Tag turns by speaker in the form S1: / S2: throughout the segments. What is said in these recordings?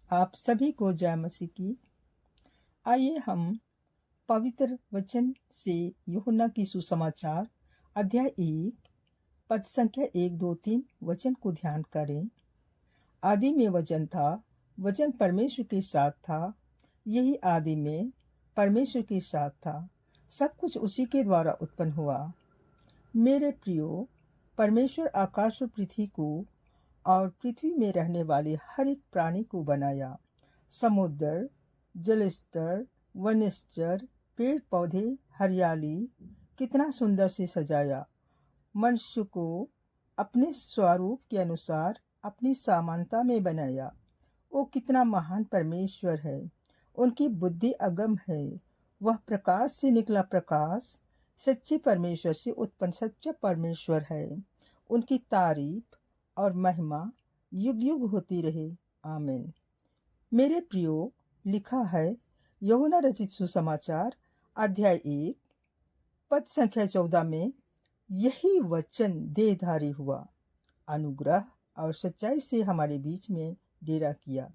S1: आप सभी को जय मसीह की। आइए हम पवित्र वचन से यूहन्ना की सुसमाचार अध्याय 1 पद संख्या 1, 2, 3 वचन को ध्यान करें। आदि में वचन था, वचन परमेश्वर के साथ था, यही आदि में परमेश्वर के साथ था। सब कुछ उसी के द्वारा उत्पन्न हुआ। मेरे प्रियो, परमेश्वर आकाश और पृथ्वी को और पृथ्वी में रहने वाले हर एक प्राणी को बनाया। समुद्र, जलस्तर, वनस्तर, पेड़ पौधे, हरियाली, कितना सुंदर से सजाया। मनुष्य को अपने स्वरूप के अनुसार अपनी समानता में बनाया। वो कितना महान परमेश्वर है। उनकी बुद्धि अगम है। वह प्रकाश से निकला प्रकाश, सच्चे परमेश्वर से उत्पन्न सच्चा परमेश्वर है। उनकी तारीफ और महिमा युग युग होती रहे। आमीन। मेरे प्रियो, लिखा है यूहन्ना रचित सुसमाचार अध्याय 1 पद संख्या 14 में, यही वचन देहधारी हुआ, अनुग्रह और सच्चाई से हमारे बीच में डेरा किया।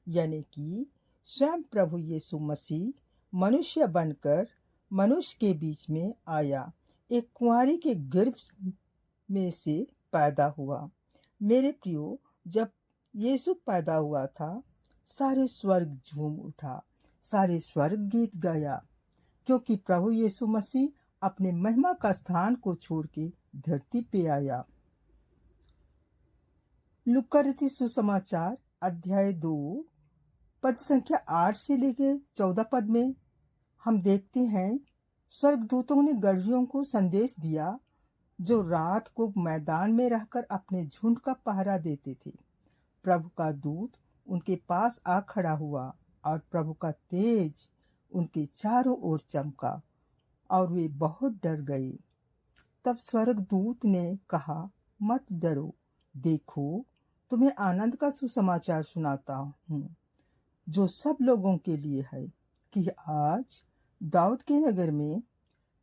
S1: यानी कि स्वयं प्रभु यीशु मसीह मनुष्य बनकर मनुष्य के बीच में आया, एक कुंवारी के गर्भ में से पैदा हुआ। मेरे प्रियो, जब यीशु पैदा हुआ था, सारे स्वर्ग झूम उठा, सारे स्वर्ग गीत गाया, क्योंकि प्रभु यीशु मसीह अपने महिमा का स्थान को छोड़ के धरती पे आया। लूका रचित सुसमाचार अध्याय 2 पद संख्या 8 से लेकर 14 पद में हम देखते हैं, स्वर्गदूतों ने गरजियों को संदेश दिया, जो रात को मैदान में रहकर अपने झुंड का पहरा देते थे। प्रभु का दूत उनके पास आ खड़ा हुआ और प्रभु का तेज उनके चारों ओर चमका और वे बहुत डर गए। तब स्वर्गदूत ने कहा, मत डरो, देखो तुम्हें आनंद का सुसमाचार सुनाता हूँ, जो सब लोगों के लिए है, कि आज दाऊद के नगर में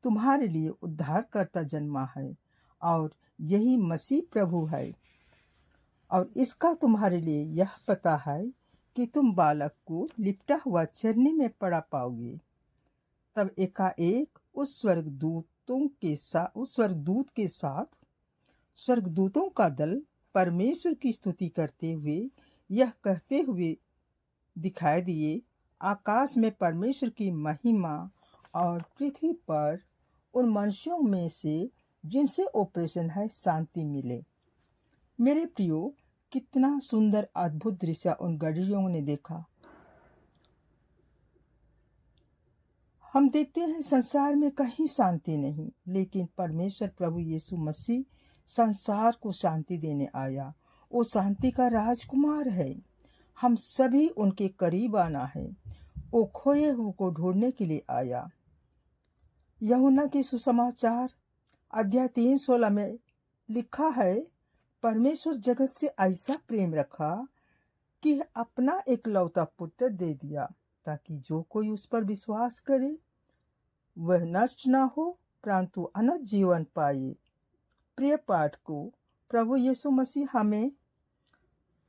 S1: तुम्हारे लिए उद्धारकर्ता जन्मा है, और यही मसीह प्रभु है। और इसका तुम्हारे लिए यह पता है कि तुम बालक को लिपटा हुआ चरनी में पड़ा पाओगे। तब एकाएक उस स्वर्गदूत के साथ स्वर्गदूतों का दल परमेश्वर की स्तुति करते हुए यह कहते हुए दिखाई दिए, आकाश में परमेश्वर की महिमा और पृथ्वी पर उन मनुष्यों में से जिनसे ऑपरेशन है शांति मिले। मेरे प्रियो, कितना सुंदर अद्भुत दृश्य उन गडरियों ने देखा। हम देखते हैं संसार में कहीं शांति नहीं, लेकिन परमेश्वर प्रभु यीशु मसीह संसार को शांति देने आया। वो शांति का राजकुमार है। हम सभी उनके करीब आना है। वो खोए हुए को ढूंढने के लिए आया। यूहन्ना के सुसमाचार अध्याय 3:16 में लिखा है, परमेश्वर जगत से ऐसा प्रेम रखा कि अपना एकलौता पुत्र दे दिया, ताकि जो कोई उस पर विश्वास करे वह नष्ट न हो, परंतु अनंत जीवन पाए। प्रिय पाठ को, प्रभु यीशु मसीह हमें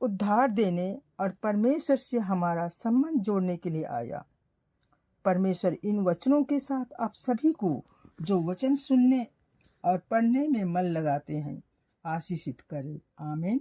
S1: उद्धार देने और परमेश्वर से हमारा संबंध जोड़ने के लिए आया। परमेश्वर इन वचनों के साथ आप सभी को, जो वचन सुनने और पढ़ने में मन लगाते हैं, आशीषित करे। आमीन।